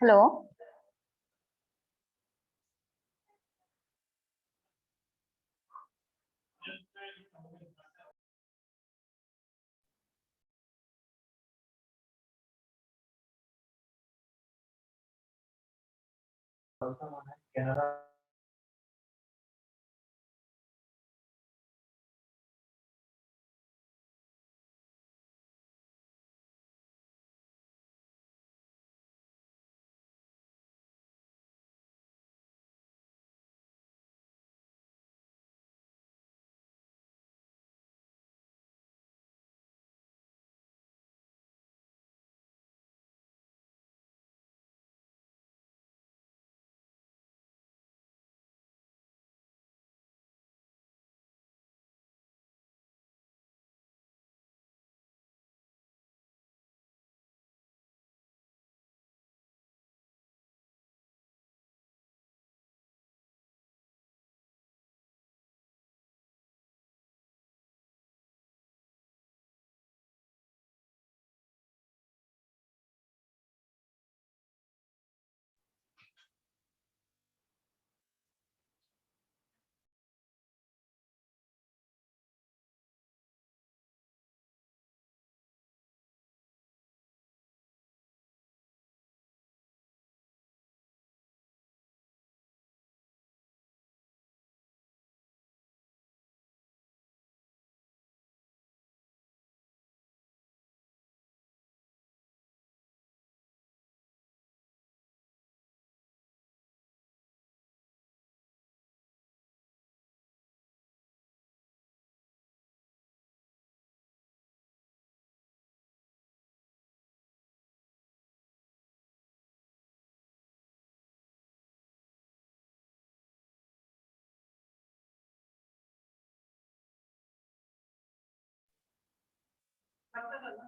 Hello.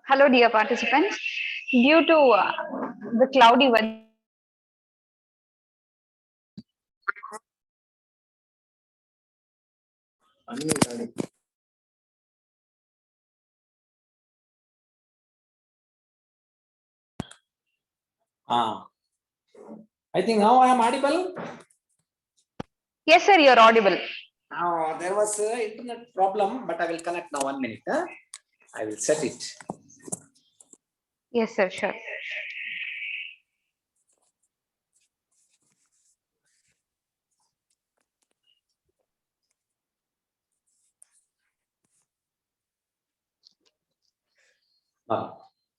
Hello, dear participants. Due to the cloudy weather, I think now I am audible. yes, sir, you're audible. Now there was an internet problem, but I will connect now. 1 minute. I will set it. Yes, sir, sure.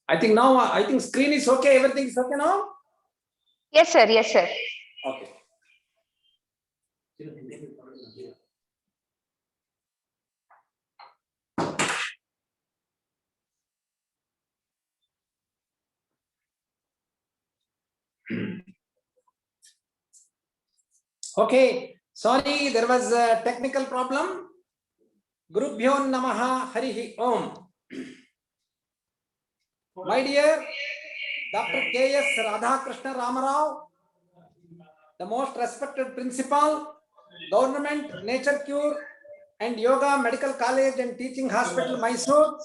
I think now, I think screen is okay. Everything is okay now. Yes, sir, yes, sir. Okay. Okay. Sorry, there was a technical problem. Gurubhyo Namaha Harihi Om. My dear Dr. K.S. Radhakrishna Ramarao, the most respected principal, Government Nature Cure and Yoga Medical College and Teaching Hospital, Mysore,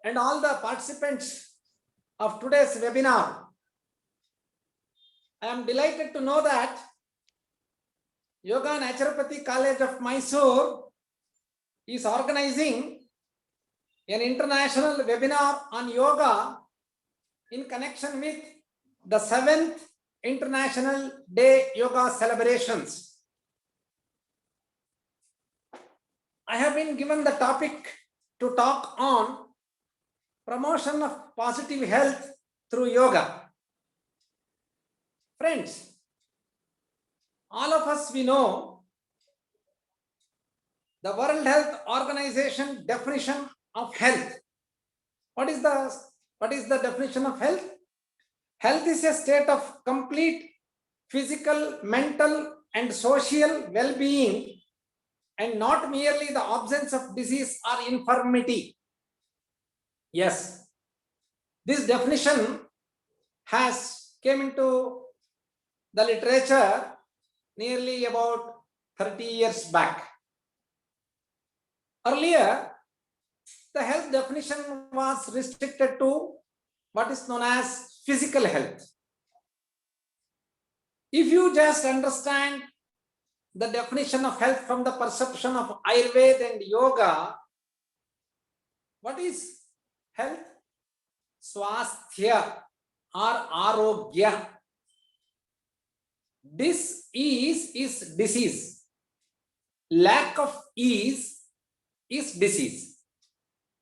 and all the participants of today's webinar. I am delighted to know that Yoga Naturopathy College of Mysore is organizing an international webinar on yoga in connection with the 7th International Day Yoga celebrations. I have been given the topic to talk on promotion of positive health through yoga. Friends, all of us, we know the World Health Organization definition of health. What is the definition of health? Health is a state of complete physical, mental, and social well-being, and not merely the absence of disease or infirmity. Yes, this definition has came into the literature nearly about 30 years back. Earlier, the health definition was restricted to what is known as physical health. If you just understand the definition of health from the perception of Ayurveda and yoga, what is health? Swasthya or arogya. Dis-ease is disease. Lack of ease is disease.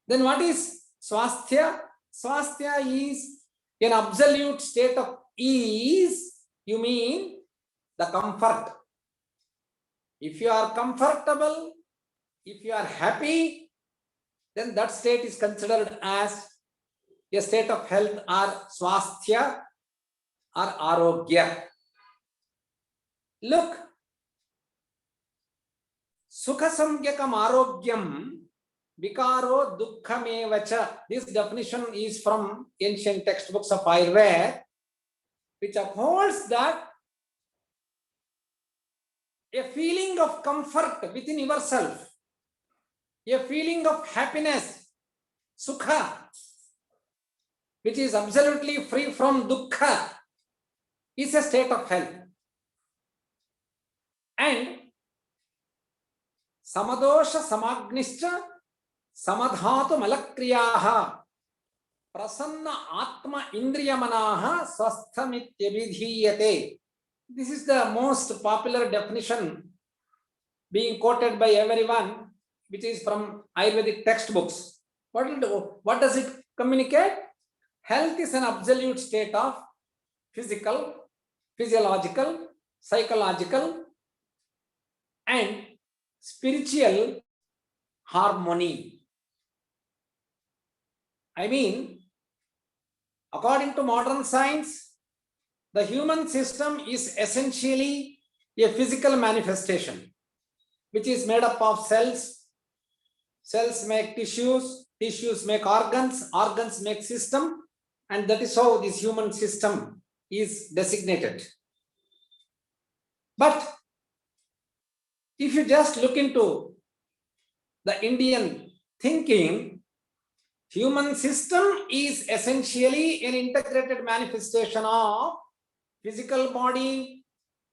Then what is swasthya? Swasthya is an absolute state of ease. You mean the comfort. If you are comfortable, if you are happy, then that state is considered as a state of health or swasthya or arogya. Look, sukha samgyakam arogyam vikaro dukkhamevacha. This definition is from ancient textbooks of Ayurveda, which upholds that a feeling of comfort within yourself, a feeling of happiness, sukha, which is absolutely free from dukkha, is a state of health. And samadosha samagnischa samadhatu malakriyaha prasanna atma indriyamanaha swasthamityabhidhiyate. This is the most popular definition being quoted by everyone, which is from Ayurvedic textbooks. What does it communicate? Health is an absolute state of physical, physiological, psychological, and spiritual harmony. I mean, according to modern science, the human system is essentially a physical manifestation, which is made up of cells. Cells make tissues, tissues make organs, organs make system, and that is how this human system is designated. But if you just look into the Indian thinking, human system is essentially an integrated manifestation of physical body,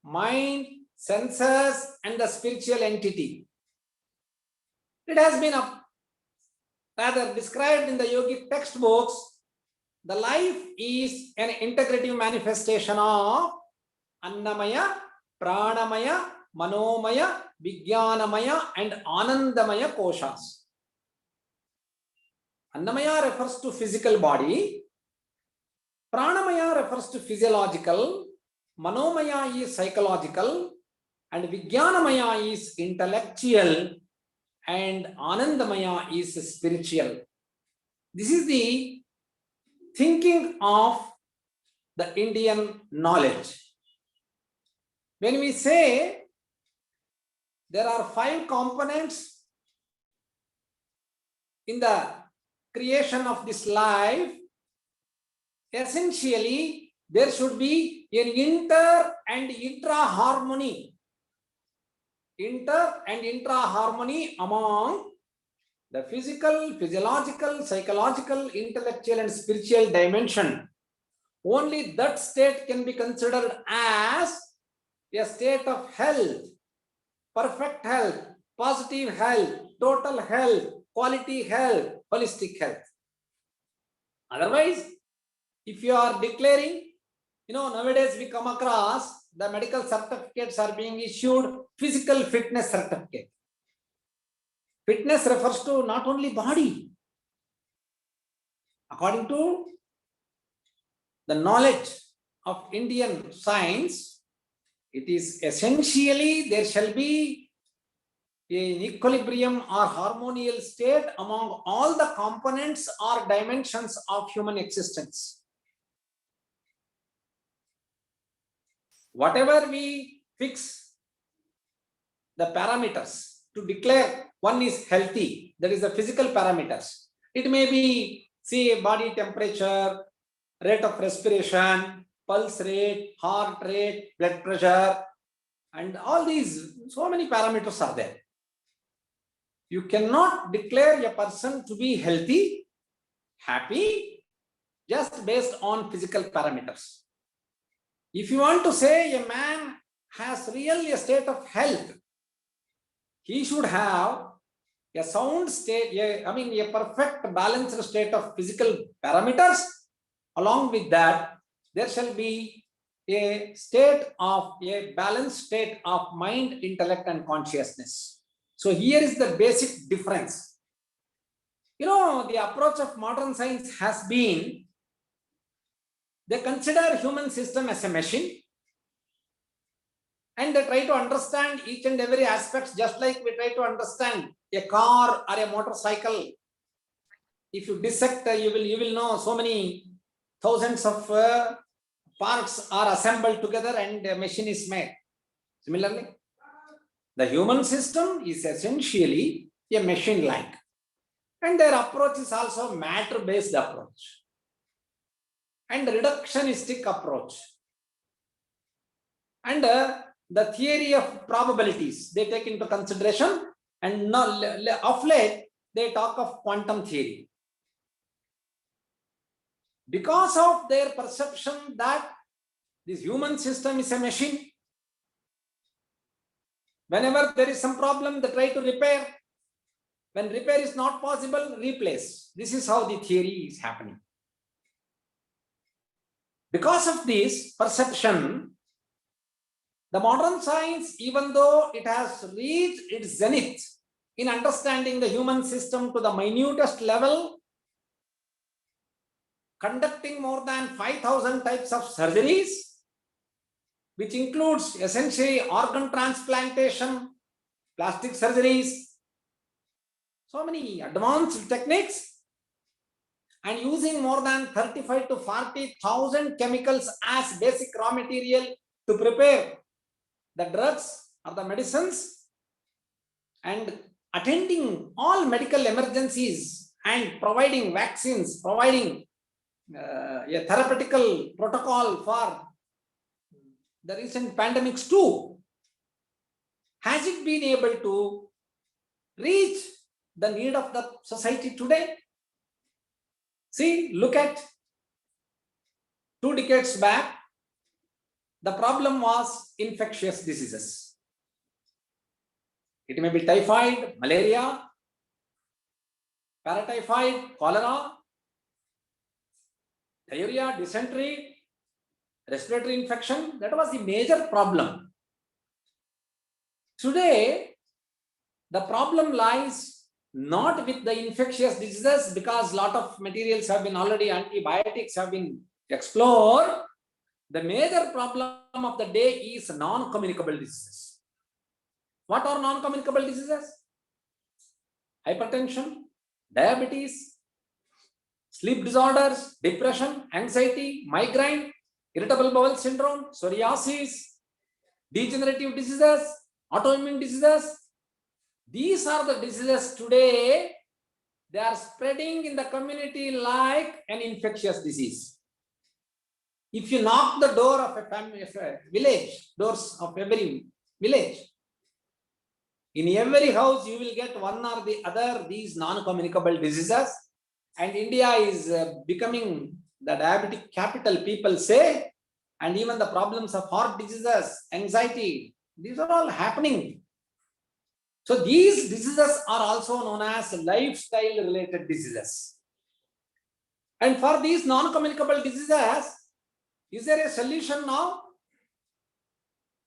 mind, senses, and the spiritual entity. It has been rather described in the yogic textbooks. The life is an integrative manifestation of Annamaya, Pranamaya, Manomaya, Vijnanamaya, and Anandamaya koshas. Annamaya refers to physical body, Pranamaya refers to physiological, Manomaya is psychological, and Vijnanamaya is intellectual, and Anandamaya is spiritual. This is the thinking of the Indian knowledge. When we say there are 5 components in the creation of this life, essentially there should be an inter and intra harmony. Inter and intra harmony among the physical, physiological, psychological, intellectual, and spiritual dimension. Only that state can be considered as a state of health, perfect health, positive health, total health, quality health, holistic health. Otherwise, if you are declaring, nowadays we come across the medical certificates are being issued, physical fitness certificate. Fitness refers to not only body. According to the knowledge of Indian science, it is essentially there shall be an equilibrium or harmonial state among all the components or dimensions of human existence. Whatever we fix the parameters to declare one is healthy, that is the physical parameters. It may be, say, body temperature, rate of respiration, pulse rate, heart rate, blood pressure, and all these, so many parameters are there. You cannot declare a person to be healthy, happy, just based on physical parameters. If you want to say a man has really a state of health, he should have a sound state, a perfect balanced state of physical parameters. Along with that, there shall be a balanced state of mind, intellect, and consciousness. So here is the basic difference. The approach of modern science has been, they consider human system as a machine, and they try to understand each and every aspect, just like we try to understand a car or a motorcycle. If you dissect, you will know so many thousands of parts are assembled together and a machine is made. Similarly, the human system is essentially a machine-like, and their approach is also matter-based approach and reductionistic approach, and the theory of probabilities they take into consideration, and now of late they talk of quantum theory. Because of their perception that this human system is a machine, whenever there is some problem, they try to repair. When repair is not possible, replace. This is how the theory is happening. Because of this perception, the modern science, even though it has reached its zenith in understanding the human system to the minutest level, conducting more than 5,000 types of surgeries, which includes essentially organ transplantation, plastic surgeries, so many advanced techniques, and using more than 35 to 40,000 chemicals as basic raw material to prepare the drugs or the medicines, and attending all medical emergencies and providing vaccines, providing a therapeutical protocol for the recent pandemics too. Has it been able to reach the need of the society today? See, look at 2 decades back, the problem was infectious diseases. It may be typhoid, malaria, paratyphoid, cholera, diarrhea, dysentery, respiratory infection. That was the major problem. Today, the problem lies not with the infectious diseases, because a lot of materials have been already, antibiotics have been explored. The major problem of the day is non-communicable diseases. What are non-communicable diseases? Hypertension, diabetes, sleep disorders, depression, anxiety, migraine, irritable bowel syndrome, psoriasis, degenerative diseases, autoimmune diseases. These are the diseases today. They are spreading in the community like an infectious disease. If you knock the door of a family, of a village, doors of every village, in every house you will get one or the other these non-communicable diseases. And India is becoming the diabetic capital, people say, and even the problems of heart diseases, anxiety, these are all happening. So these diseases are also known as lifestyle related diseases. And for these non-communicable diseases, is there a solution now?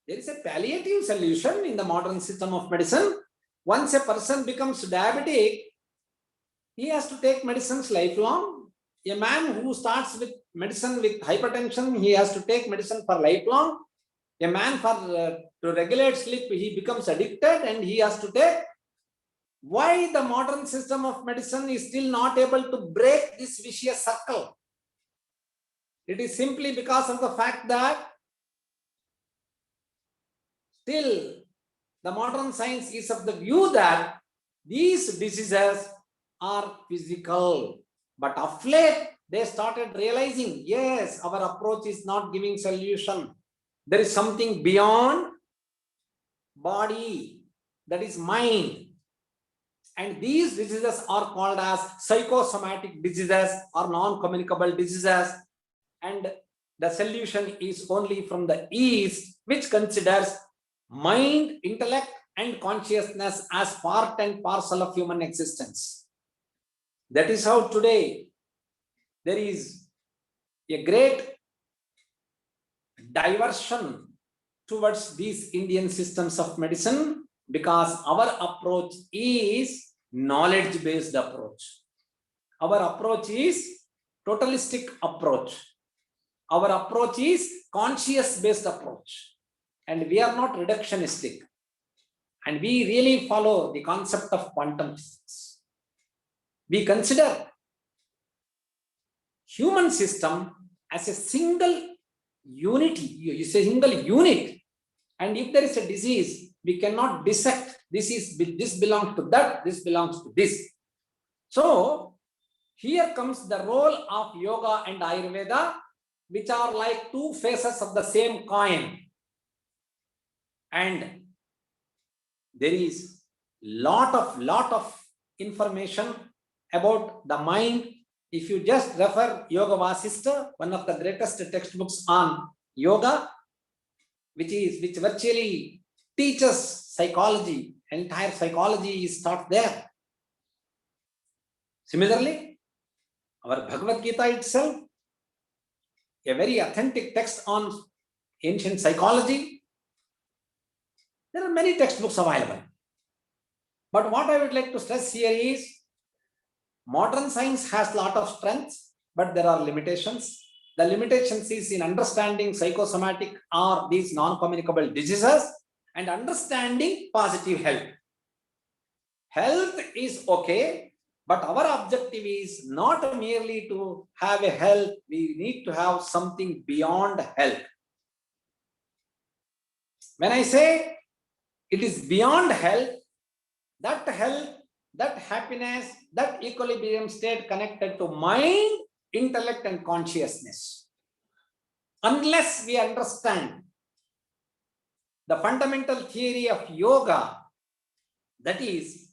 There is a palliative solution in the modern system of medicine. Once a person becomes diabetic, he has to take medicines lifelong. A man who starts with medicine with hypertension, he has to take medicine for lifelong. A man to regulate sleep, he becomes addicted and he has to take. Why the modern system of medicine is still not able to break this vicious circle? It is simply because of the fact that still the modern science is of the view that these diseases are physical. But of late, they started realizing, yes, our approach is not giving solution. There is something beyond body, that is mind. And these diseases are called as psychosomatic diseases or non-communicable diseases. And the solution is only from the East, which considers mind, intellect, and consciousness as part and parcel of human existence. That is how today there is a great diversion towards these Indian systems of medicine, because our approach is knowledge-based approach. Our approach is totalistic approach. Our approach is conscious-based approach. And we are not reductionistic. And we really follow the concept of quantum physics. We consider human system as a single unity, you say single unit. And if there is a disease, we cannot dissect. This belongs to that, this belongs to this. So here comes the role of yoga and Ayurveda, which are like two faces of the same coin. And there is lot of information about the mind. If you just refer Yoga Vasistha, one of the greatest textbooks on yoga, which virtually teaches psychology, entire psychology is taught there. Similarly, our Bhagavad Gita itself, a very authentic text on ancient psychology. There are many textbooks available. But what I would like to stress here is, modern science has a lot of strengths, but there are limitations. The limitations is in understanding psychosomatic or these non-communicable diseases and understanding positive health. Health is okay, but our objective is not merely to have a health, we need to have something beyond health. When I say it is beyond health, that happiness, that equilibrium state connected to mind, intellect, and consciousness. Unless we understand the fundamental theory of yoga, that is,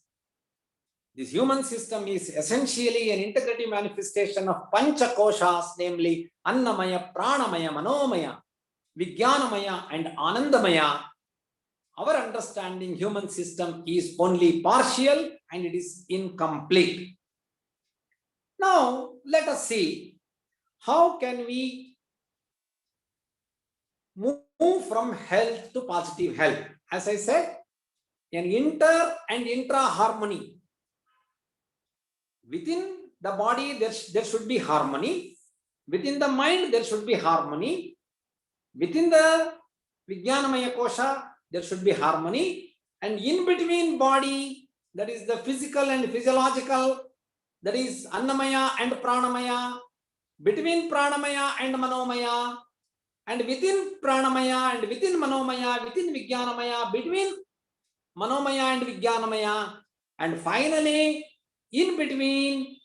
this human system is essentially an integrative manifestation of Pancha Koshas, namely Annamaya, Pranamaya, Manomaya, Vijnanamaya, and Anandamaya. Our understanding human system is only partial and it is incomplete. Now, let us see how can we move from health to positive health. As I said, an inter and intra harmony. Within the body, there should be harmony. Within the mind, there should be harmony. Within the Vijnanamaya Kosha, there should be harmony. And in between body, that is the physical and physiological, that is Annamaya and Pranamaya, between Pranamaya and Manomaya, and within Pranamaya and within Manomaya, within Vijnanamaya, between Manomaya and Vijnanamaya, and finally, in between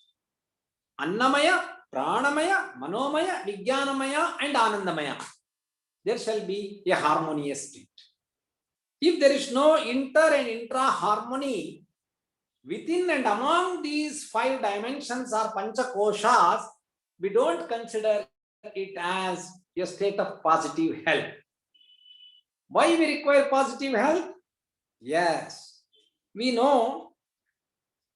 Annamaya, Pranamaya, Manomaya, Vijnanamaya, and Anandamaya, there shall be a harmonious state. If there is no inter and intra harmony, within and among these 5 dimensions or Pancha Koshas, we don't consider it as a state of positive health. Why we require positive health? Yes, we know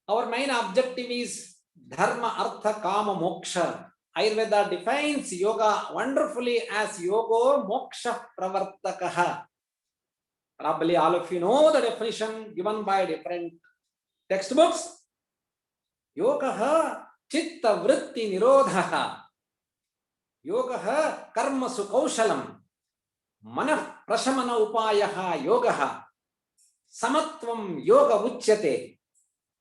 our main objective is Dharma, Artha, Kama, Moksha. Ayurveda defines yoga wonderfully as Yogo Moksha Pravartakaha. Probably all of you know the definition given by different textbooks. Yogaha Chitta Vritti Nirodhaha. Yogaha Karma Sukaushalam. Manah Prashamana Upayaha Yogaha. Samatvam Yoga Uchyate.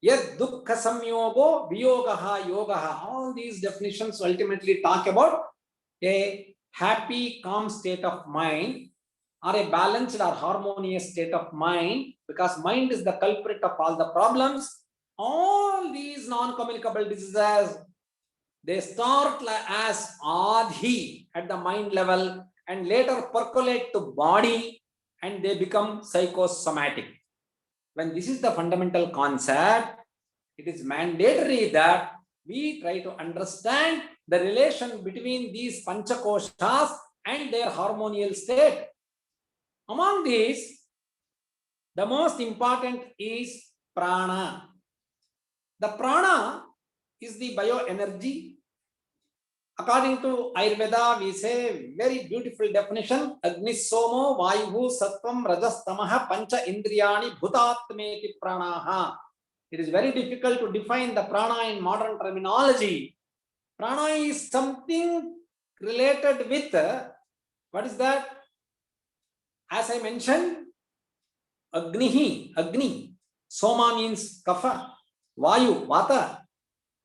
Yad Dukkha Samyogo Viyogaha Yogaha. All these definitions ultimately talk about a happy, calm state of mind, or a balanced or harmonious state of mind, because mind is the culprit of all the problems. All these non-communicable diseases, they start as Adhi at the mind level and later percolate to body and they become psychosomatic. When this is the fundamental concept, it is mandatory that we try to understand the relation between these panchakoshas and their harmonial state. Among these, the most important is prana. The prana is the bioenergy. According to Ayurveda, we say very beautiful definition: Agni Somo Vayuhu Sattvam Rajas Tamaha Pancha Indriyani Bhutatmeti Pranaha. It is very difficult to define the prana in modern terminology. Prana is something related with, what is that? As I mentioned, Agni. Soma means kapha, Vayu, Vata,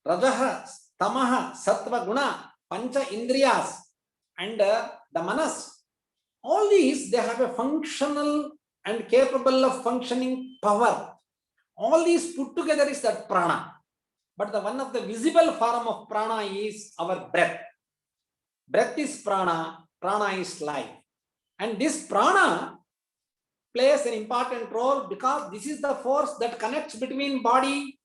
Rajaha, Tamaha, Sattva, Guna, Pancha Indriyas, and the Manas. All these, they have a functional and capable of functioning power. All these put together is that prana. But the one of the visible form of prana is our breath. Breath is prana, prana is life. And this prana plays an important role because this is the force that connects between body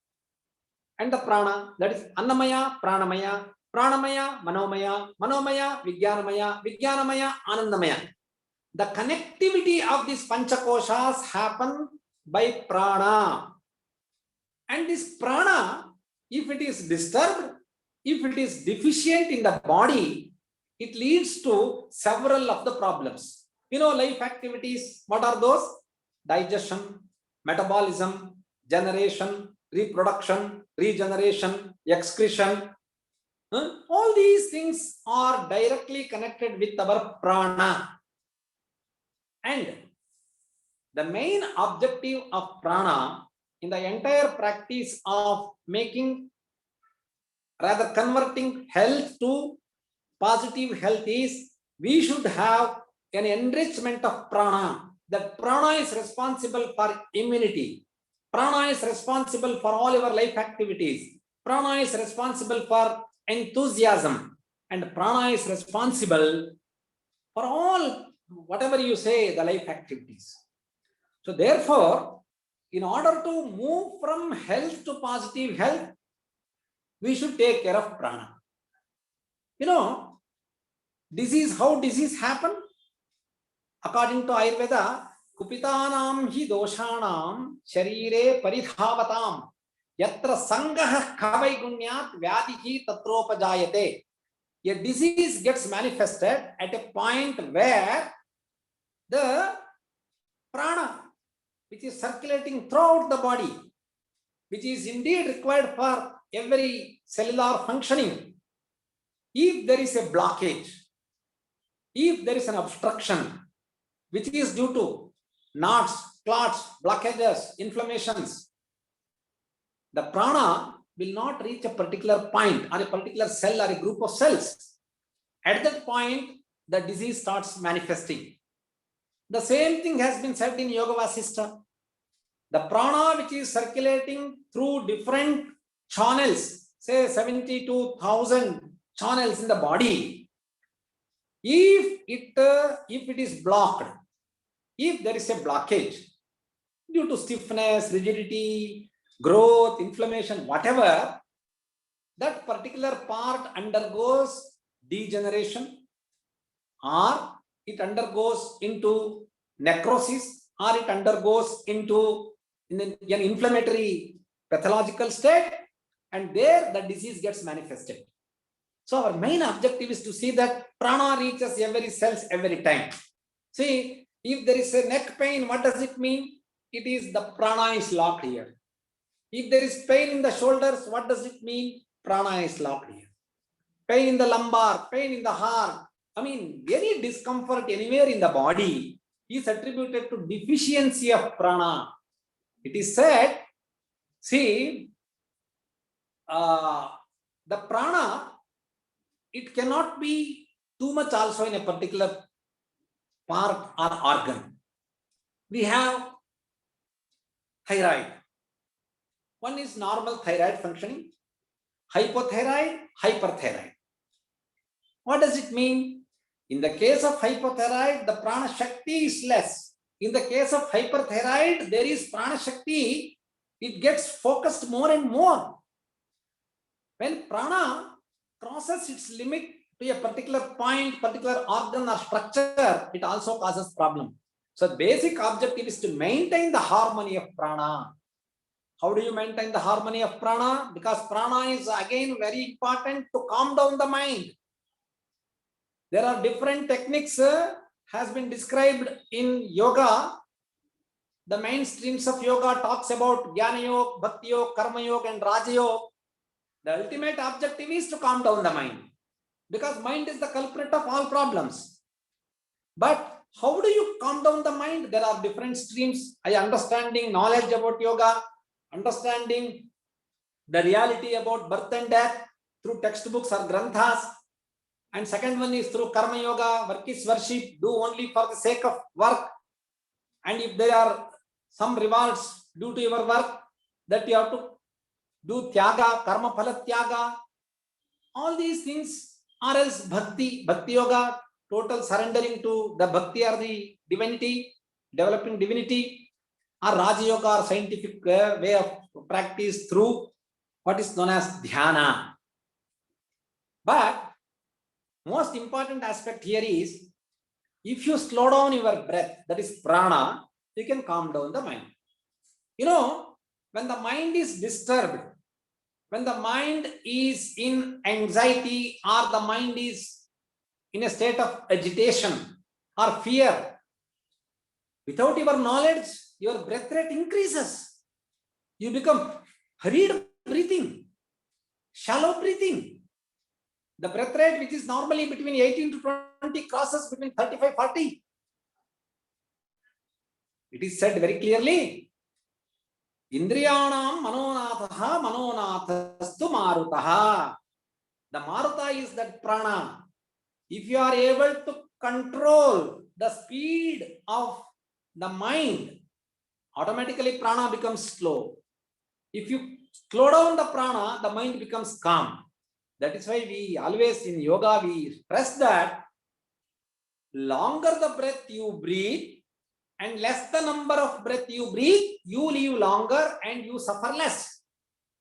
and the prana. That is Annamaya, Pranamaya, Pranamaya, Manomaya, Manomaya, Vijnanamaya, Vijnanamaya, Anandamaya. The connectivity of these panchakoshas happen by prana. And this prana, if it is disturbed, if it is deficient in the body, it leads to several of the problems. You know, life activities, what are those? Digestion, metabolism, generation, reproduction, regeneration, excretion. All these things are directly connected with our prana. And the main objective of prana in the entire practice of converting health to positive health is, we should have an enrichment of prana. That prana is responsible for immunity. Prana is responsible for all your life activities. Prana is responsible for enthusiasm. And prana is responsible for all, whatever you say, the life activities. So therefore, in order to move from health to positive health, we should take care of prana. You know, how disease happen? According to Ayurveda, Kupitanam hi doshanam sharire paridhavatam yatra sangah kavai gunyat vyadihi tatropajayate. A disease gets manifested at a point where the prana, which is circulating throughout the body, which is indeed required for every cellular functioning, if there is a blockage, if there is an obstruction, which is due to knots, clots, blockages, inflammations, the prana will not reach a particular point or a particular cell or a group of cells. At that point, the disease starts manifesting. The same thing has been said in Yoga Vasishtha. The prana which is circulating through different channels, say 72,000 channels in the body, if it is blocked, if there is a blockage due to stiffness, rigidity, growth, inflammation, whatever, that particular part undergoes degeneration, or it undergoes into necrosis, or it undergoes into an inflammatory pathological state, and there the disease gets manifested. So our main objective is to see that prana reaches every cells every time. See, if there is a neck pain, what does it mean? It is the prana is locked here. If there is pain in the shoulders, what does it mean? Prana is locked here. Pain in the lumbar, pain in the heart. I mean, any discomfort anywhere in the body is attributed to deficiency of prana. It is said, see, the prana, it cannot be too much also in a particular part or organ. We have thyroid. One is normal thyroid functioning, hypothyroid, hyperthyroid. What does it mean? In the case of hypothyroid, the prana shakti is less. In the case of hyperthyroid, there is prana shakti, it gets focused more and more. When prana crosses its limit to a particular point, particular organ or structure, it also causes problem. So the basic objective is to maintain the harmony of prana. How do you maintain the harmony of prana? Because prana is again very important to calm down the mind. There are different techniques has been described in yoga. The mainstreams of yoga talks about Jnana Yoga, Bhakti Yoga, Karma Yoga and Raja Yoga. The ultimate objective is to calm down the mind, because mind is the culprit of all problems. But how do you calm down the mind? There are different streams. Understanding knowledge about yoga, understanding the reality about birth and death through textbooks or granthas. And second one is through karma yoga. Work is worship, do only for the sake of work. And if there are some rewards due to your work, that you have to do tyaga, karma phala tyaga. All these things, or else bhakti yoga, total surrendering to the bhakti or the divinity, developing divinity, or Raja Yoga or scientific way of practice through what is known as dhyana. But most important aspect here is, if you slow down your breath, that is prana, you can calm down the mind. You know, when the mind is disturbed, when the mind is in anxiety, or the mind is in a state of agitation or fear, without your knowledge, your breath rate increases. You become hurried breathing, shallow breathing. The breath rate, which is normally between 18 to 20, crosses between 35-40. It is said very clearly, Indriyanam manonathaha manonathastu marutaha. The maruta is that prana. If you are able to control the speed of the mind, automatically prana becomes slow. If you slow down the prana, the mind becomes calm. That is why we always in yoga, we stress that longer the breath you breathe and less the number of breath you breathe, you live longer and you suffer less.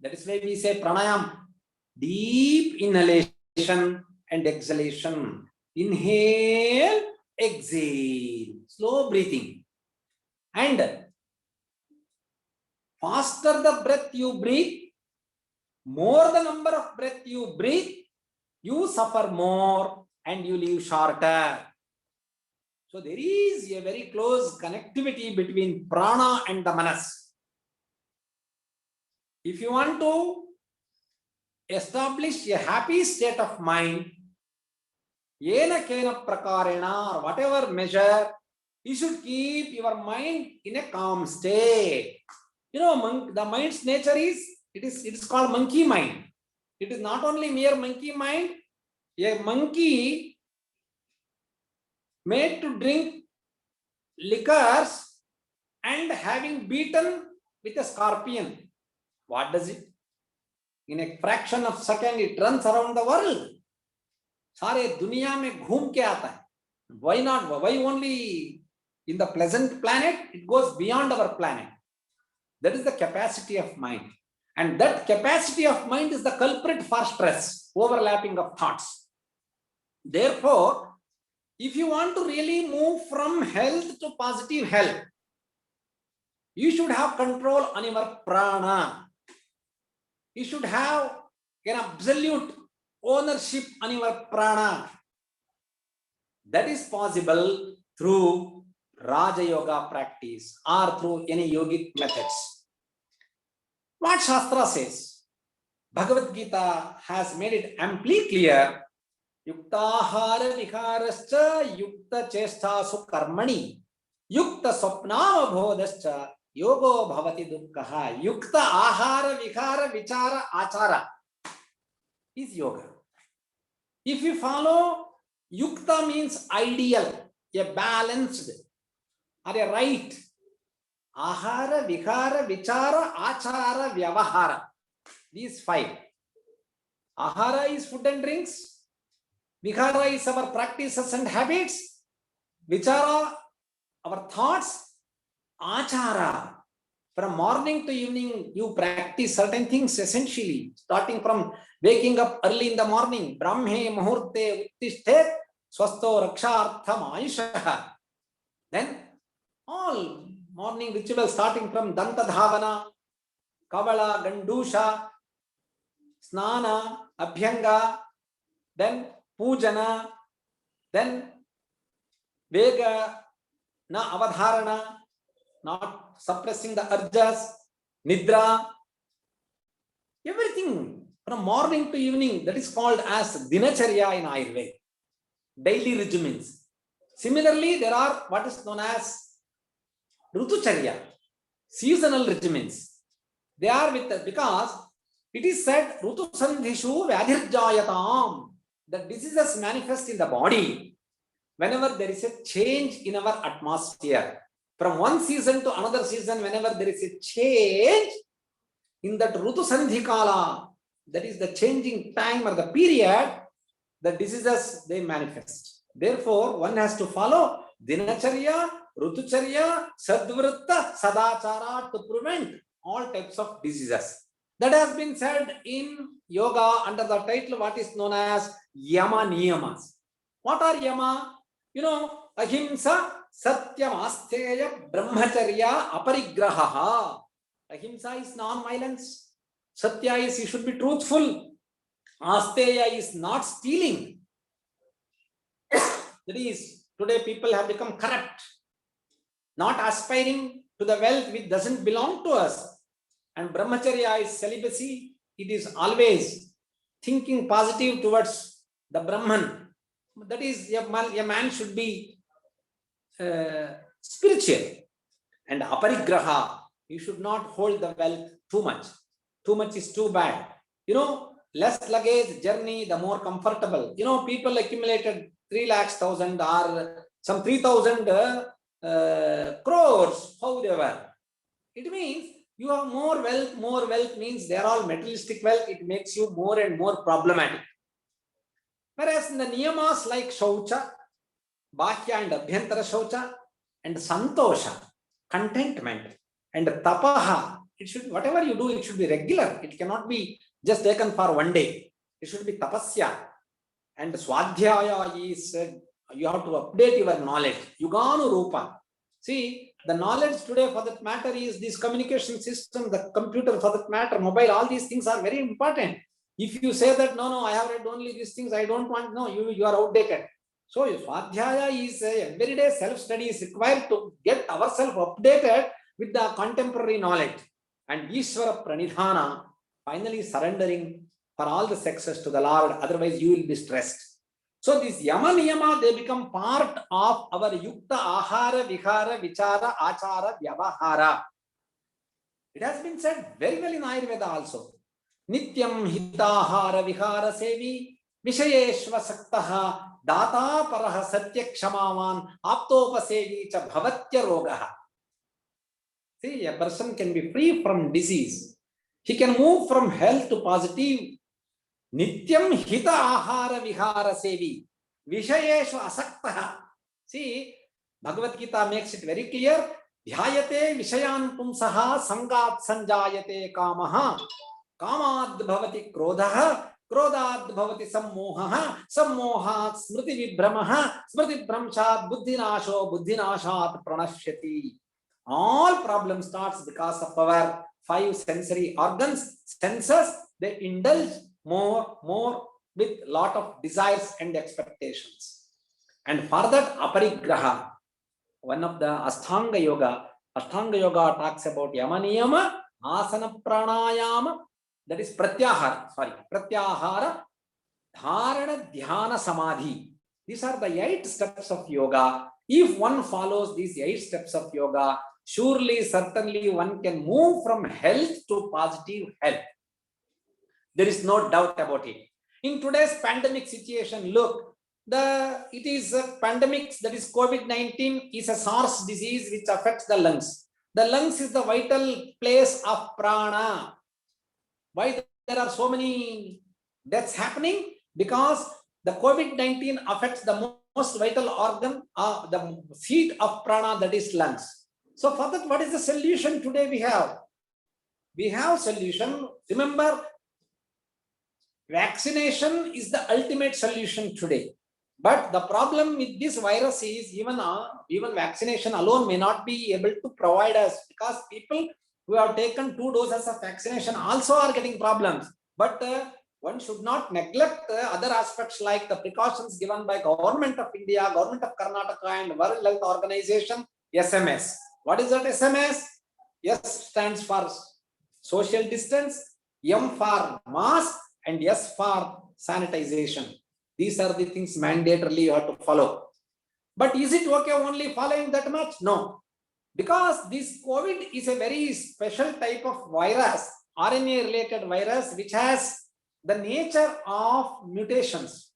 That is why we say pranayam, deep inhalation and exhalation. Inhale, exhale, slow breathing. And faster the breath you breathe, more the number of breath you breathe, you suffer more and you live shorter. So there is a very close connectivity between prana and the manas. If you want to establish a happy state of mind, yena kena prakarena, or whatever measure, you should keep your mind in a calm state. You know, the mind's nature is, it is called monkey mind. It is not only mere monkey mind. A monkey made to drink liquors and having beaten with a scorpion. What does it? In a fraction of a second, it runs around the world. सारे दुनिया में घूम के आता है. Why not? Why only in the pleasant planet? It goes beyond our planet. That is the capacity of mind. And that capacity of mind is the culprit for stress, overlapping of thoughts. Therefore, if you want to really move from health to positive health, you should have control on your prana. You should have an absolute ownership on your prana. That is possible through Raja Yoga practice or through any yogic methods. What Shastra says, Bhagavad Gita has made it amply clear. Yuktahara vikharascha yukta chestasu karmani yukta swapnama bodhascha yogo bhavati dukkha. Yukta ahara vikhara vichara achara is yoga. If you follow, yukta means ideal, a balanced or a right. Ahara, vikhara, vichara, achara, vyavahara. These 5. Ahara is food and drinks. Vikhara is our practices and habits. Vichara, our thoughts. Achara, From morning to evening, you practice certain things essentially, starting from waking up early in the morning. Brahme muhurte uttishtet swasto rakshartham ayushaha. Then all morning rituals starting from Danta Dhavana, Kavala, Gandusha, Snana, Abhyanga, then Pujana, then Vega, na Avadharana, not suppressing the urjas, Nidra, everything from morning to evening, that is called as Dinacharya in Ayurveda, daily regimens. Similarly, there are what is known as Rutucharya, seasonal regimens. They are with because it is said Rutu Sandhishu Vyadhirjayatam, the diseases manifest in the body whenever there is a change in our atmosphere. From one season to another season, whenever there is a change in that Rutu Sandhikala, that is the changing time or the period, the diseases they manifest. Therefore, one has to follow Dinacharya, Rutucharya, Sadvritta, Sadachara to prevent all types of diseases. That has been said in yoga under the title what is known as Yama Niyamas. What are Yama? You know, Ahimsa, Satyam, Asteya, Brahmacharya, Aparigraha. Ahimsa is non-violence. Satya is you should be truthful. Asteya is not stealing. That is, today people have become corrupt, not aspiring to the wealth which doesn't belong to us. And Brahmacharya is celibacy. It is always thinking positive towards the Brahman. That is, a man should be spiritual. And Aparigraha, you should not hold the wealth too much. Too much is too bad. You know, less luggage journey, the more comfortable. You know, people accumulated 3,00,000 or some 3,000 crores, how they were. It means you have more wealth means they are all materialistic wealth. It makes you more and more problematic. Whereas in the niyamas like Shaucha, Bhakya and Abhyantara Shaucha, and Santosha, contentment, and Tapaha, it should, whatever you do, it should be regular. It cannot be just taken for one day. It should be Tapasya. And Swadhyaya is, you have to update your knowledge. Yuganu Rupa. See, the knowledge today for that matter is this communication system, the computer for that matter, mobile, all these things are very important. If you say that, no, I have read only these things, I don't want, no, you are outdated. So Swadhyaya is everyday self-study is required to get ourselves updated with the contemporary knowledge. And Ishvara Pranidhana, finally surrendering for all the sexes to the Lord, otherwise you will be stressed. So these Yama Niyama, they become part of our Yukta Ahara, Vihara, Vichara, Achara, Vyavahara. It has been said very well in Ayurveda also. Nityam Hitahara Vihara Sevi, Vishayeshva Saktaha, Data Paraha Satya Kshamavan, Aptopasevi Cha Bhavatya Rogaha. See, a person can be free from disease. He can move from health to positive. Nityam hita ahara vihara sevi. Vishayeshu asaktaha. See, Bhagavad Gita makes it very clear. Dhyayate vishayan pumsaha sangat sanjayate kamaha. Kamad bhavati krodhaha. Krodad bhavati sammohaha. Sammohat smriti vibhramaha. Smriti bhramshat buddhinasho. Buddhinashat pranashyati. All problem starts because of our 5 sensory organs, senses. They indulge more with lot of desires and expectations. And for that aparigraha, one of the Ashtanga Yoga talks about Yama Niyama, Asana Pranayama, that is Pratyahara, Dharana, Dhyana, Samadhi. These are the 8 steps of yoga. If one follows these 8 steps of yoga, surely, certainly one can move from health to positive health. There is no doubt about it. In today's pandemic situation, look, it is a pandemic, that is COVID-19 is a SARS disease which affects the lungs. The lungs is the vital place of prana. Why there are so many deaths happening? Because the COVID-19 affects the most vital organ, the seat of prana, that is lungs. So for that, what is the solution today we have? We have solution. Remember, vaccination is the ultimate solution today. But the problem with this virus is even vaccination alone may not be able to provide us, because people who have taken 2 doses of vaccination also are getting problems. But one should not neglect other aspects like the precautions given by Government of India, Government of Karnataka and World Health Organization, SMS. What is that SMS? S stands for social distance, M for mask, and S for sanitization. These are the things mandatorily you have to follow. But is it okay only following that much? No. Because this COVID is a very special type of virus, RNA related virus, which has the nature of mutations,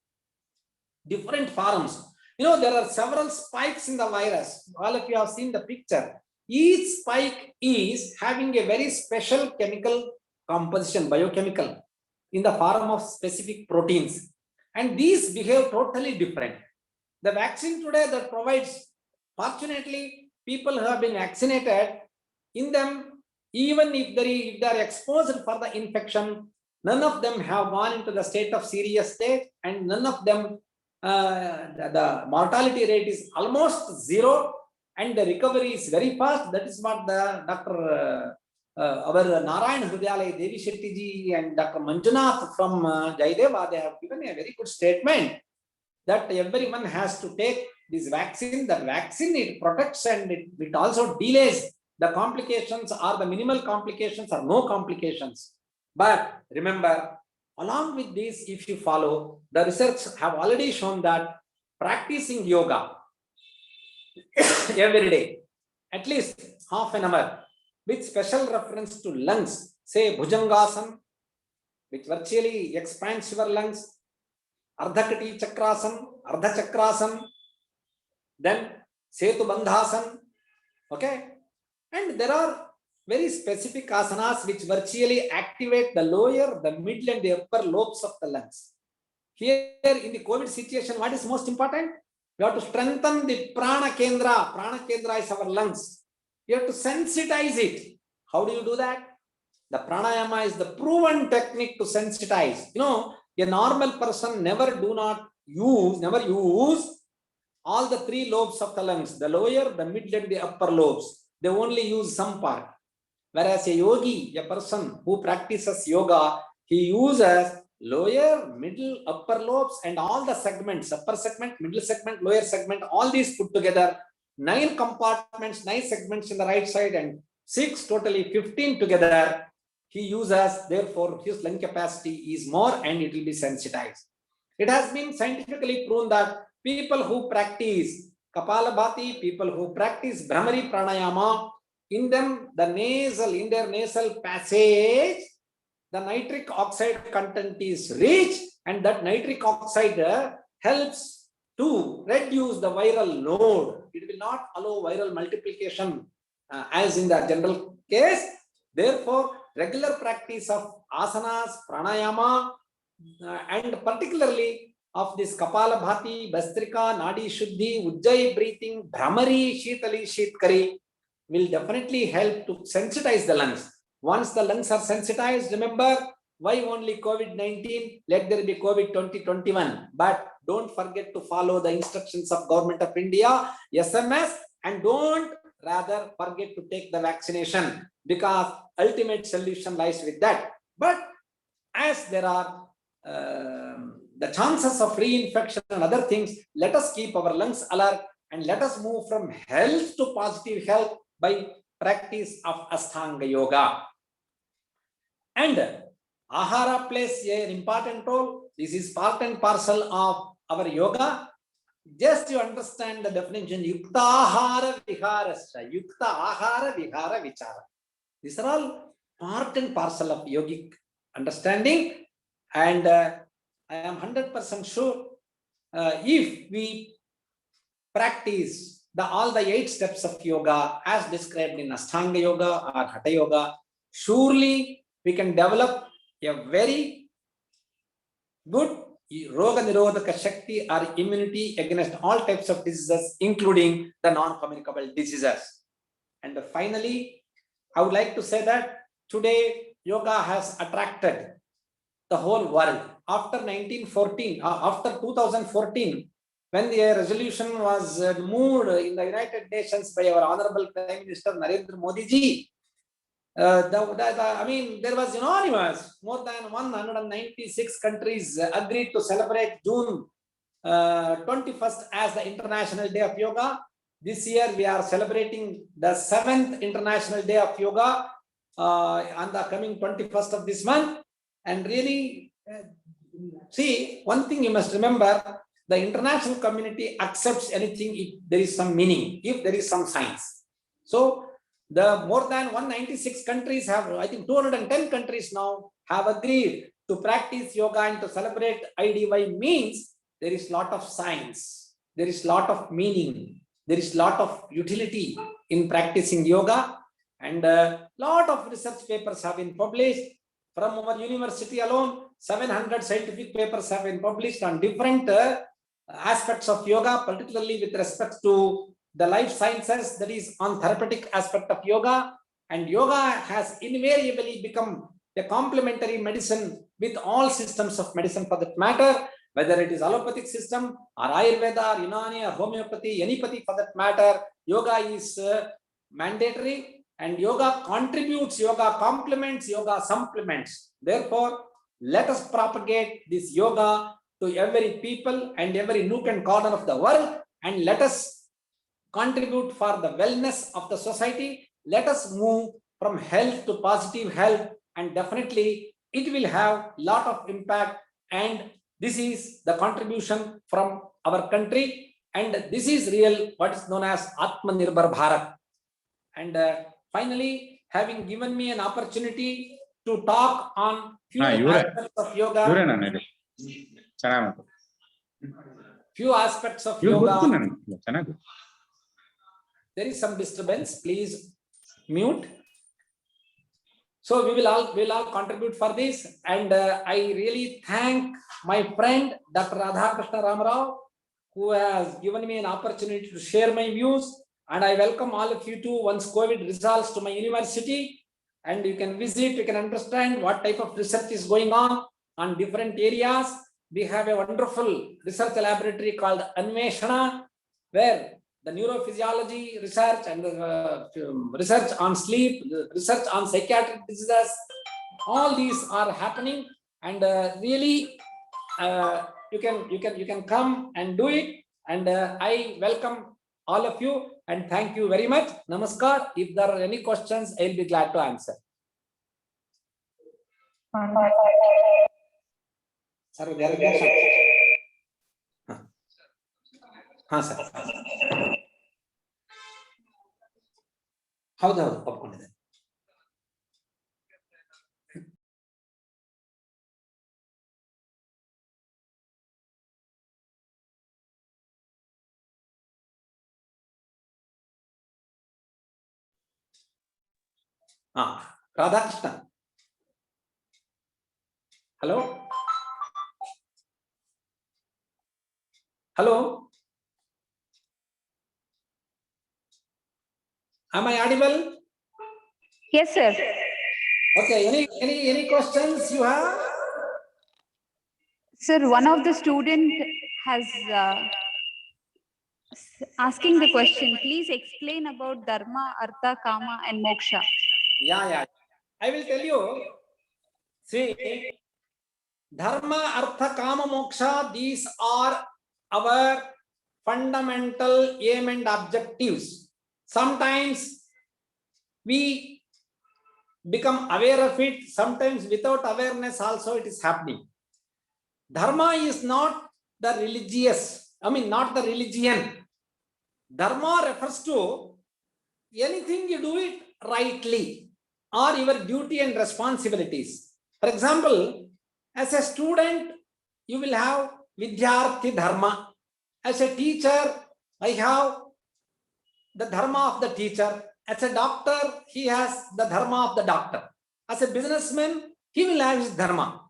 different forms. You know, there are several spikes in the virus. All of you have seen the picture. Each spike is having a very special chemical composition, biochemical, in the form of specific proteins. And these behave totally different. The vaccine today that provides, fortunately, people who have been vaccinated, in them, even if they are exposed for the infection, none of them have gone into the state of serious state, and none of them, the mortality rate is almost zero, and the recovery is very fast. That is what the Dr. Our Narayan Hrudayalaya Devi Shetty ji and Dr. Manjunath from Jaideva, they have given a very good statement that everyone has to take this vaccine. The vaccine, it protects and it also delays the complications, or the minimal complications or no complications. But remember, along with this, if you follow, the research have already shown that practicing yoga every day, at least half an hour, with special reference to lungs, say Bhujangasana, which virtually expands your lungs, Ardhakati Chakrasana, Ardha Chakrasana, then Setu Bandhasana, okay? And there are very specific asanas which virtually activate the lower, the middle and the upper lobes of the lungs. Here in the COVID situation, what is most important? We have to strengthen the prana kendra. Prana kendra is our lungs. You have to sensitize it. How do you do that? The pranayama is the proven technique to sensitize. You know, a normal person never use all the 3 lobes of the lungs, the lower, the middle and the upper lobes. They only use some part. Whereas a yogi, a person who practices yoga, he uses lower, middle, upper lobes and all the segments, upper segment, middle segment, lower segment, all these put together, 9 compartments, 9 segments in the right side and 6, totally 15 together. He uses, therefore his lung capacity is more and it will be sensitized. It has been scientifically proven that people who practice Kapalabhati, people who practice Bhramari Pranayama, in them, in their nasal passage, the nitric oxide content is rich, and that nitric oxide helps to reduce the viral load. It will not allow viral multiplication as in the general case. Therefore, regular practice of asanas, pranayama, and particularly of this Kapalabhati, Bastrika, Nadi Shuddhi, Ujjayi breathing, Bhramari, Shitali, Shitkari will definitely help to sensitize the lungs. Once the lungs are sensitized, remember, why only COVID-19? Let there be COVID 2021. But don't forget to follow the instructions of Government of India, SMS, and don't rather forget to take the vaccination, because ultimate solution lies with that. But as there are the chances of reinfection and other things, let us keep our lungs alert and let us move from health to positive health by practice of Ashtanga Yoga. And Ahara plays an important role. This is part and parcel of our yoga. Just to understand the definition, Yukta Ahara Viharasya, Yukta Ahara Vihara Vichara. These are all part and parcel of yogic understanding. And I am 100% sure if we practice all the 8 steps of yoga as described in Ashtanga Yoga or Hatha Yoga, surely we can develop a very good Roga Nirodhaka Shakti or immunity against all types of diseases, including the non-communicable diseases. And finally, I would like to say that today yoga has attracted the whole world. After 1914, after 2014, when the resolution was moved in the United Nations by our Honorable Prime Minister Narendra Modi ji, I mean, there was unanimous. More than 196 countries agreed to celebrate June 21st as the International Day of Yoga. This year we are celebrating the 7th International Day of Yoga on the coming 21st of this month. And really, see, one thing you must remember, the international community accepts anything if there is some meaning, if there is some science. So the more than 196 countries have, I think 210 countries now have agreed to practice yoga and to celebrate IDY means there is lot of science, there is lot of meaning, there is lot of utility in practicing yoga, and a lot of research papers have been published. From our university alone, 700 scientific papers have been published on different aspects of yoga, particularly with respect to the life sciences, that is on therapeutic aspect of yoga. And yoga has invariably become a complementary medicine with all systems of medicine for that matter, whether it is allopathic system or Ayurveda or Unani or homeopathy, anypathy for that matter. Yoga is mandatory, and yoga contributes, yoga complements, yoga supplements. Therefore, let us propagate this yoga to every people and every nook and corner of the world, and let us contribute for the wellness of the society. Let us move from health to positive health, and definitely it will have lot of impact. And this is the contribution from our country, and this is real what is known as Atmanirbhar Bharat. And finally, having given me an opportunity to talk on few aspects of yoga, there is some disturbance, please mute. So we will all contribute for this, and I really thank my friend Dr. Radhakrishna Ramarao, who has given me an opportunity to share my views. And I welcome all of you too, once COVID resolves, to my university, and you can visit, you can understand what type of research is going on different areas. We have a wonderful research laboratory called Anveshana, where the neurophysiology research and research on sleep, research on psychiatric diseases, all these are happening. And really, you can come and do it. And I welcome all of you, and thank you very much. Namaskar. If there are any questions, I'll be glad to answer. Sir, there is sir. How the popcorn is? Radhakrishna. Hello? Hello? Am I audible? Yes, sir. Okay, any questions you have? Sir, one of the student has asking the question, please explain about Dharma, Artha, Kama and Moksha. Yeah. I will tell you. See, Dharma, Artha, Kama, Moksha, these are our fundamental aim and objectives. Sometimes we become aware of it, sometimes without awareness also it is happening. Dharma is not the religious, not the religion. Dharma refers to anything you do it rightly, or your duty and responsibilities. For example, as a student, you will have Vidyarthi Dharma. As a teacher, I have the Dharma of the teacher. As a doctor, he has the Dharma of the doctor. As a businessman, he will have his Dharma.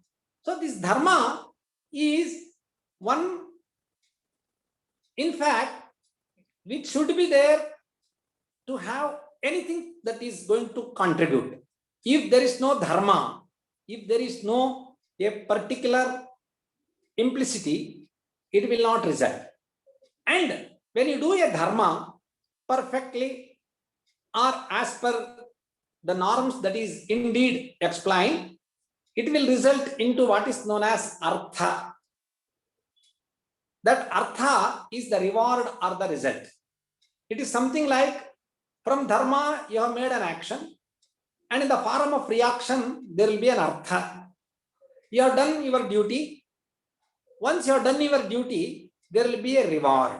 So this Dharma is one, in fact, which should be there to have anything that is going to contribute. If there is no dharma, if there is no a particular implicity, it will not result. And when you do a dharma perfectly or as per the norms that is indeed explained, it will result into what is known as artha. That artha is the reward or the result. It is something like from dharma you have made an action, and in the form of reaction there will be an artha. You have done your duty. Once you have done your duty, there will be a reward.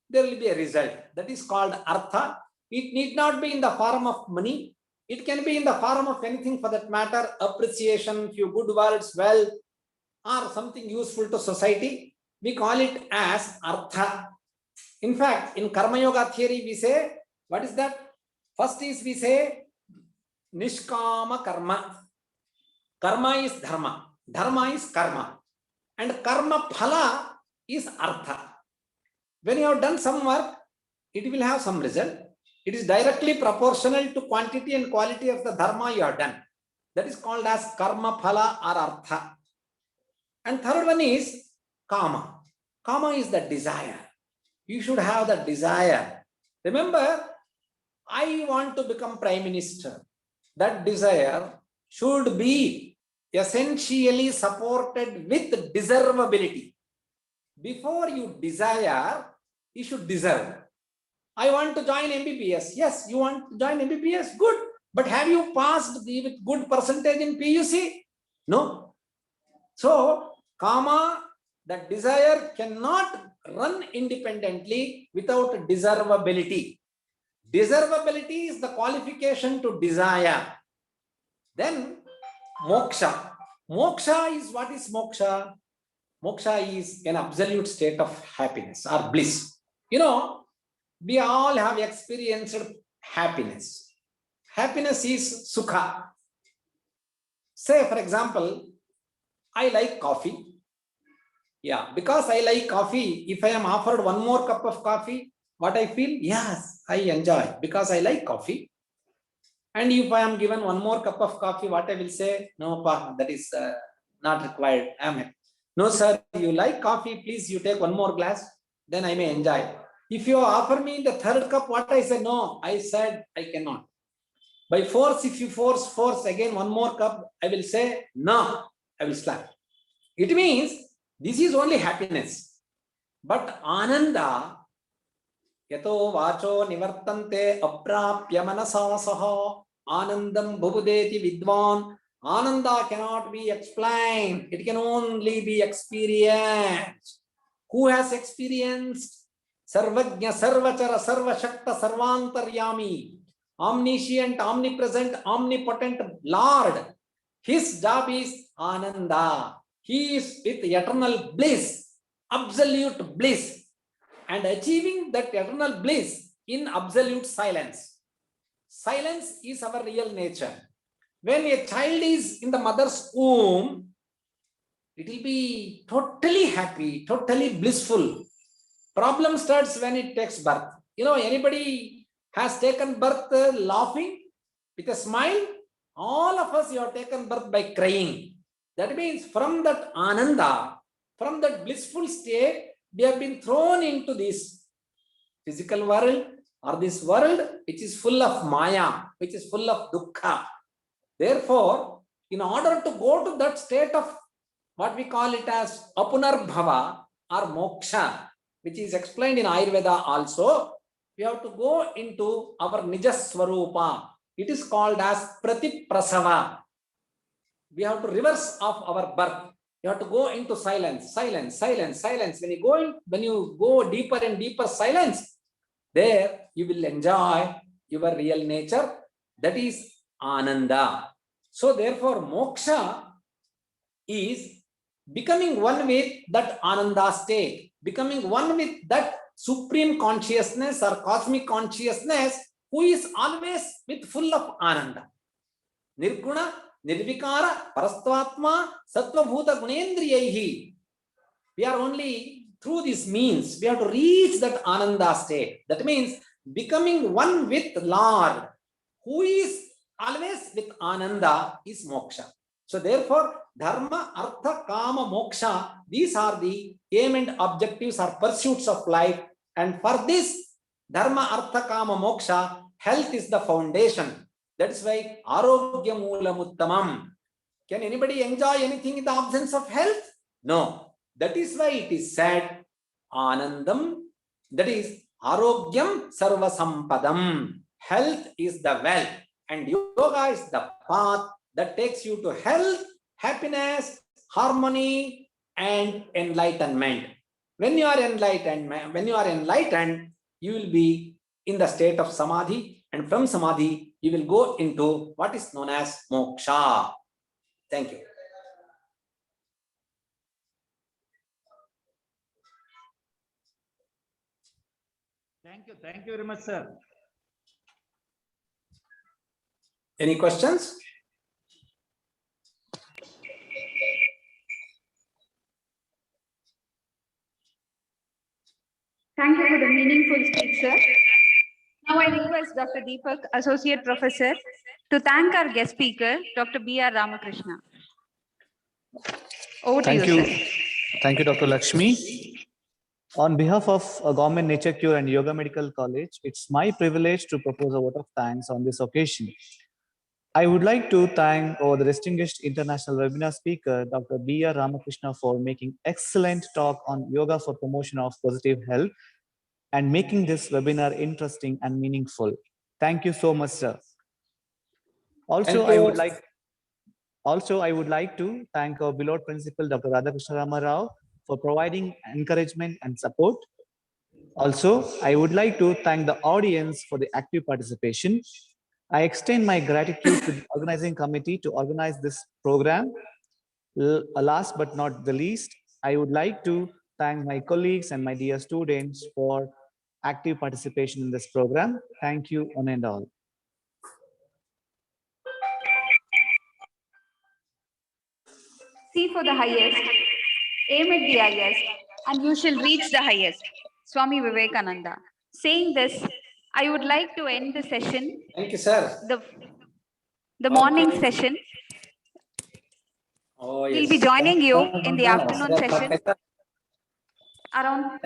There will be a result. That is called artha. It need not be in the form of money. It can be in the form of anything for that matter, appreciation, few good words, wealth, or something useful to society. We call it as artha. In fact, in Karma Yoga theory, we say, what is that? First is we say, Nishkama Karma. Karma is Dharma. Dharma is Karma. And Karma Phala is Artha. When you have done some work, it will have some result. It is directly proportional to quantity and quality of the dharma you have done. That is called as karma phala or artha. And third one is kama. Kama is the desire. You should have the desire. Remember, I want to become Prime Minister. That desire should be essentially supported with deservability. Before you desire, you should deserve. I want to join MBBS. Yes, you want to join MBBS? Good. But have you passed with good percentage in PUC? No. So, kama, that desire cannot run independently without deservability. Deservability is the qualification to desire. Then, moksha. Moksha is, what is moksha? Moksha is an absolute state of happiness or bliss. You know, we all have experienced happiness. Happiness is sukha. Say, for example, I like coffee. Yeah, because I like coffee, if I am offered one more cup of coffee, what I feel? Yes, I enjoy because I like coffee. And if I am given one more cup of coffee, what I will say? No, pa, that is not required. I am happy. No, sir, you like coffee, please, you take one more glass, then I may enjoy. If you offer me the third cup, what I said? No, I said I cannot. By force, if you force again one more cup, I will say, no, I will slap. It means this is only happiness. But ananda, yato vacho nivartante aprapya manasa saha anandam bhuvudeti vidwan. Ananda cannot be explained. It can only be experienced. Who has experienced? Sarvajna, Sarvachara, Sarvashakta, Sarvantaryami, omniscient, omnipresent, omnipotent Lord. His job is Ananda. He is with eternal bliss, absolute bliss, and achieving that eternal bliss in absolute silence. Silence is our real nature. When a child is in the mother's womb, it will be totally happy, totally blissful. Problem starts when it takes birth. You know, anybody has taken birth laughing with a smile? All of us, you have taken birth by crying. That means from that ananda, from that blissful state, we have been thrown into this physical world or this world which is full of maya, which is full of dukkha. Therefore, in order to go to that state of what we call it as apunarbhava or moksha, which is explained in Ayurveda also, we have to go into our Nijaswarupa. It is called as Pratiprasava. We have to reverse off our birth. You have to go into silence, silence, silence, silence. When you go deeper and deeper silence, there you will enjoy your real nature. That is Ananda. So therefore, moksha is becoming one with that Ananda state, becoming one with that supreme consciousness or cosmic consciousness who is always with full of Ananda. Nirguna, Nirvikara, Parastvatma, Sattvabhuta Gunendriyaihi. We are only through this means, we have to reach that Ananda state. That means becoming one with Lord, who is always with Ananda is moksha. So therefore, dharma, artha, kama, moksha, these are the aim and objectives or pursuits of life. And for this, dharma, artha, kama, moksha, health is the foundation. That is why arogya moolam uttamam. Can anybody enjoy anything in the absence of health? No. That is why it is said, Anandam, that is Arogyam Sarva Sampadam. Health is the wealth, and yoga is the path that takes you to health, happiness, harmony, and enlightenment. When you are enlightened, you will be in the state of samadhi, and from samadhi, you will go into what is known as moksha. Thank you. Thank you very much, sir. Any questions? Thank you for the meaningful speech, sir. Now I request Dr. Deepak, Associate Professor, to thank our guest speaker, Dr. B.R. Ramakrishna. Over to Thank you, you. sir. Thank you, Dr. Lakshmi. On behalf of Government Nature Cure and Yoga Medical College, it's my privilege to propose a vote of thanks on this occasion. I would like to thank the distinguished international webinar speaker, Dr. B.R. Ramakrishna, for making excellent talk on yoga for promotion of positive health and making this webinar interesting and meaningful. Thank you so much, sir. Also, I would like to thank our beloved principal, Dr. Radhakrishna Rama Rao, for providing encouragement and support. Also, I would like to thank the audience for the active participation. I extend my gratitude to the organizing committee to organize this program. Last but not the least, I would like to thank my colleagues and my dear students for active participation in this program. Thank you, one and all. See for the highest, aim at the highest, and you shall reach the highest. Swami Vivekananda. Saying this, I would like to end the session. Thank you, sir. The morning session. Oh, We'll be joining you in the afternoon session around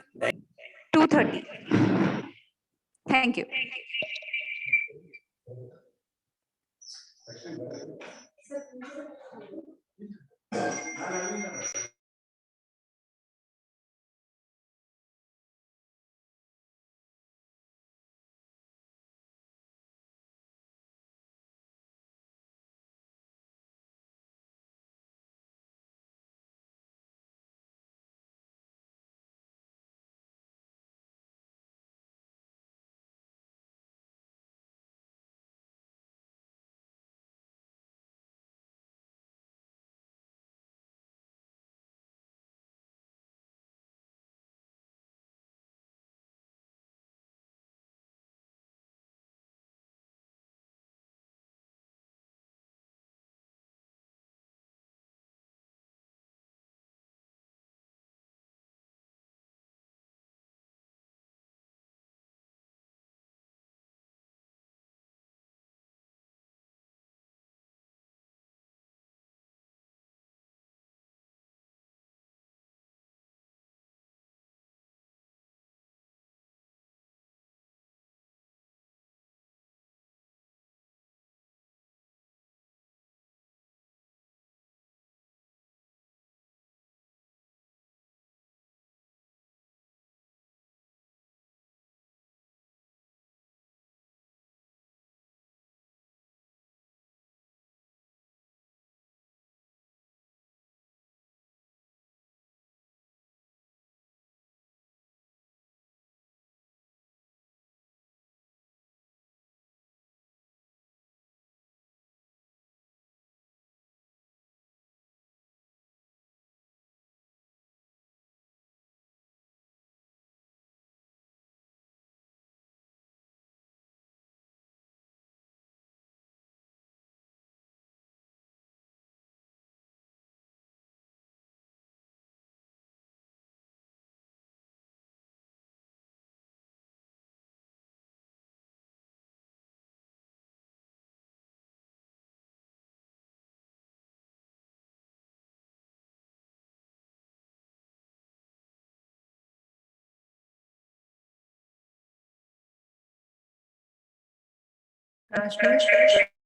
2:30. Thank you. Rajneesh.